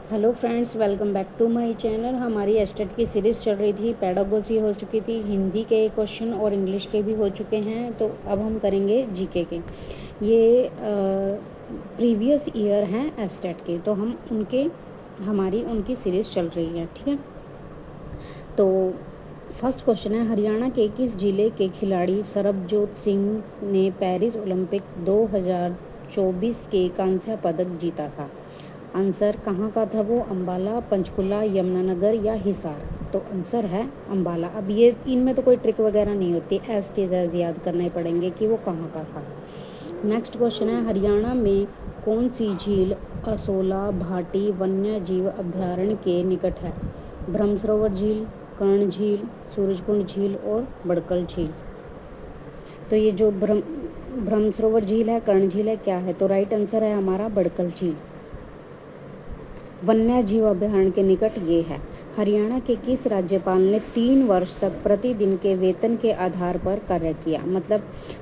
Hello friends, welcome back to my channel. हमारी estate की series चल रही थी, पेडागोजी हो चुकी थी, हिंदी के क्वेश्चन और इंग्लिश के भी हो चुके हैं। तो अब हम करेंगे जीके के। ये प्रीवियस ईयर हैं एस्टेट के, तो हम हमारी उनकी सीरीज़ चल रही है, ठीक है। तो फर्स्ट क्वेश्चन है, हरियाणा के किस जिले के खिलाड़ी सरबजोत सिंह ने पेरिस ओलंपिक 2024 के कांस्य पदक जीता था? आंसर कहाँ का था वो? अंबाला, पंचकुला, यमुनानगर या हिसार? तो आंसर है अंबाला। अब ये इनमें तो कोई ट्रिक वगैरह नहीं होती, एज टी एज याद करने पड़ेंगे कि वो कहाँ का था। नेक्स्ट क्वेश्चन है, हरियाणा में कौन सी झील असोला भाटी वन्य जीव अभ्यारण्य के निकट है? ब्रह्मसरोवर झील, कर्ण झील, सूरजकुंड झील और बड़कल झील। तो ये जो ब्रह्मसरोवर झील है, कर्ण झील है, क्या है? तो राइट आंसर है हमारा बड़कल झील। वन्य जीव अभ्यारण्य के निकट ये है। हरियाणा के किस राज्यपाल ने 3 वर्ष तक प्रतिदिन के वेतन के आधार पर कार्य किया? मतलब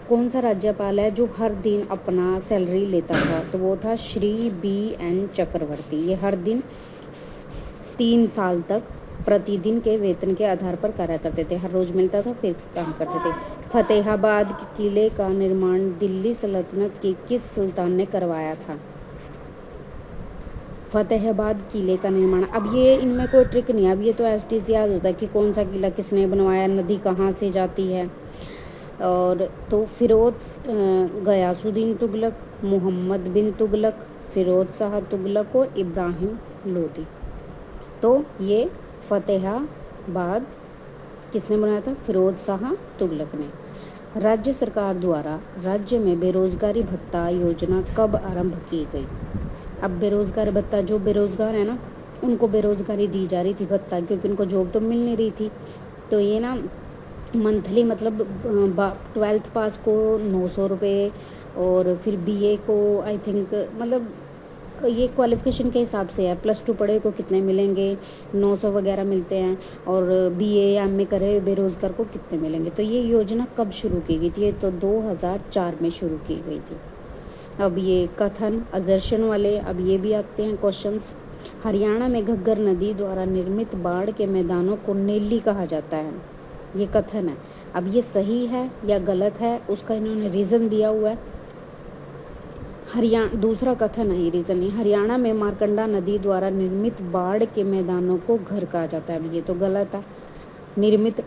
कौन सा राज्यपाल है जो हर दिन अपना सैलरी लेता था? तो वो था श्री BN चक्रवर्ती। ये हर दिन 3 साल तक प्रतिदिन के वेतन के आधार पर कार्य करते थे। हर रोज़ मिलता था, फिर काम करते थे। फतेहाबाद के किले का निर्माण दिल्ली सल्तनत के किस सुल्तान ने करवाया था? फतेहाबाद किले का निर्माण। अब ये इनमें कोई ट्रिक नहीं है, अब ये तो एसटी से याद होता है कि कौन सा किला किसने बनवाया, नदी कहाँ से जाती है। और तो फिरोज गयासुद्दीन तुगलक, मोहम्मद बिन तुगलक, फिरोज शाह तुगलक और इब्राहिम लोदी। तो ये फतेहाबाद किसने बनाया था? फिरोज शाह तुगलक ने। राज्य सरकार द्वारा राज्य में बेरोजगारी भत्ता योजना कब आरंभ की गई? अब बेरोज़गार भत्ता, जो बेरोज़गार है ना, उनको बेरोज़गारी दी जा रही थी भत्ता, क्योंकि उनको जॉब तो मिल नहीं रही थी। तो ये ना मंथली, मतलब 12th पास को 900 रुपये, और फिर BA को आई थिंक, मतलब ये क्वालिफ़िकेशन के हिसाब से है। +2 पढ़े को कितने मिलेंगे, 900 वगैरह मिलते हैं, और BA या MA करे बेरोज़गार को कितने मिलेंगे। तो ये योजना कब शुरू की गई थी? ये तो 2004 में शुरू की गई थी। अब ये कथन असर्शन वाले, अब ये भी आते हैं क्वेश्चंस। हरियाणा में घग्गर नदी द्वारा निर्मित बाढ़ के मैदानों को नेली कहा जाता है, ये कथन है। अब ये सही है या गलत है, उसका इन्होंने रीज़न दिया हुआ है। दूसरा कथन है, ये रीज़न है। हरियाणा में मारकंडा नदी द्वारा निर्मित बाढ़ के मैदानों को घर कहा जाता है, अब ये तो गलत है। निर्मित,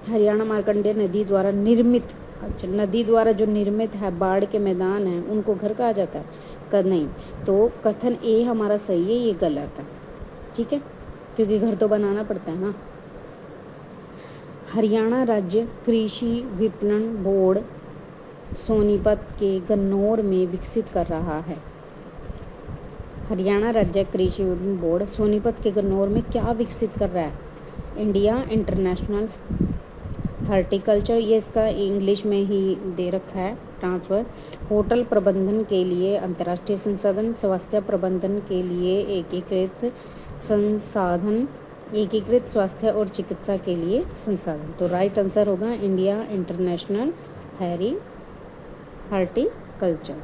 हरियाणा मारकंडे नदी द्वारा निर्मित, अच्छा, नदी द्वारा जो निर्मित है बाढ़ के मैदान हैं उनको घर कहा जाता है? नहीं। तो कथन ए हमारा सही है, ये गलत है, ठीक है, क्योंकि घर तो बनाना पड़ता है ना। हरियाणा राज्य कृषि विपणन बोर्ड सोनीपत के गन्नौर में विकसित कर रहा है। हरियाणा राज्य कृषि विपणन बोर्ड सोनीपत के गन्नौर में क्या विकसित कर रहा है? इंडिया इंटरनेशनल हॉर्टिकल्चर, ये इसका इंग्लिश में ही दे रखा है ट्रांसफ़र। होटल प्रबंधन के लिए अंतर्राष्ट्रीय संसाधन, स्वास्थ्य प्रबंधन के लिए एकीकृत संसाधन, एकीकृत स्वास्थ्य और चिकित्सा के लिए संसाधन। तो राइट आंसर होगा India international horticulture.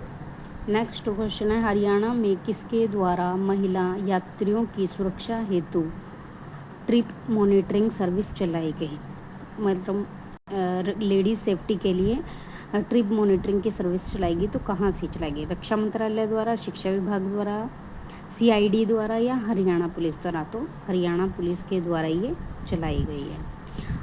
Next question है, हरियाणा में किसके द्वारा महिला यात्रियों की सुरक्षा हेतु ट्रिप मॉनिटरिंग सर्विस चलाई गई? मतलब लेडीज़ सेफ्टी के लिए ट्रिप मॉनिटरिंग की सर्विस चलाएगी, तो कहाँ से चलाएगी? रक्षा मंत्रालय द्वारा, शिक्षा विभाग द्वारा, CID द्वारा या हरियाणा पुलिस द्वारा? तो हरियाणा पुलिस के द्वारा ये चलाई गई है।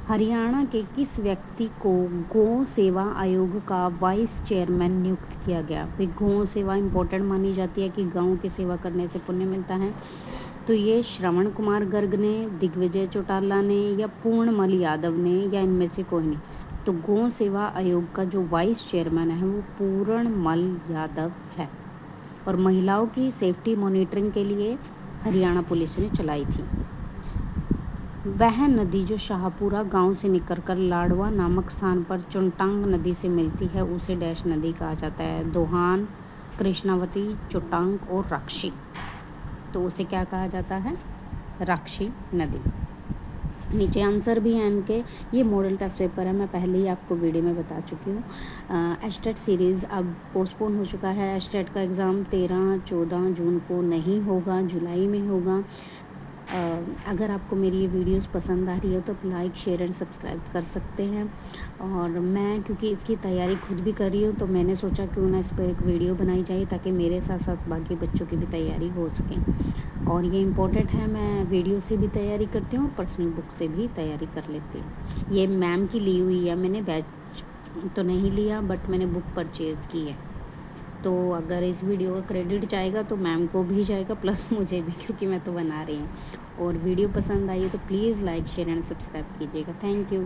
हरियाणा के किस व्यक्ति को गौ सेवा आयोग का वाइस चेयरमैन नियुक्त किया गया? भाई गौ सेवा इम्पोर्टेंट मानी जाती है कि गाँव की सेवा करने से पुण्य मिलता है। तो ये श्रवण कुमार गर्ग ने, दिग्विजय चौटाला ने या पूर्णमल यादव ने, या इनमें से कोई नहीं? तो गौ सेवा आयोग का जो वाइस चेयरमैन है वो पूर्णमल यादव है। और महिलाओं की सेफ्टी मॉनिटरिंग के लिए हरियाणा पुलिस ने चलाई थी। वह नदी जो शाहपुरा गांव से निकलकर लाडवा नामक स्थान पर चोटांग नदी से मिलती है उसे डैश नदी कहा जाता है? दोहान, कृष्णावती, चोटांग और राक्षी। तो उसे क्या कहा जाता है? राक्षी नदी। नीचे आंसर भी हैं इनके। ये मॉडल टेस्ट पेपर है, मैं पहले ही आपको वीडियो में बता चुकी हूँ। एस्टेट सीरीज़ अब पोस्टपोन हो चुका है। एस्टेट का एग्ज़ाम 13-14 जून को नहीं होगा, जुलाई में होगा। अगर आपको मेरी ये वीडियोस पसंद आ रही है तो लाइक शेयर एंड सब्सक्राइब कर सकते हैं। और मैं क्योंकि इसकी तैयारी खुद भी कर रही हूँ तो मैंने सोचा क्यों ना इस पर एक वीडियो बनाई जाए ताकि मेरे साथ साथ बाकी बच्चों की भी तैयारी हो सके। और ये इम्पोर्टेंट है, मैं वीडियो से भी तैयारी करती हूँ, पर्सनल बुक से भी तैयारी कर लेती हूँ। ये मैम की ली हुई है, मैंने बैच तो नहीं लिया बट मैंने बुक परचेज़ की है। तो अगर इस वीडियो का क्रेडिट जाएगा तो मैम को भी जाएगा प्लस मुझे भी, क्योंकि मैं तो बना रही हूँ। और वीडियो पसंद आई तो please like share and subscribe कीजिएगा। Thank you.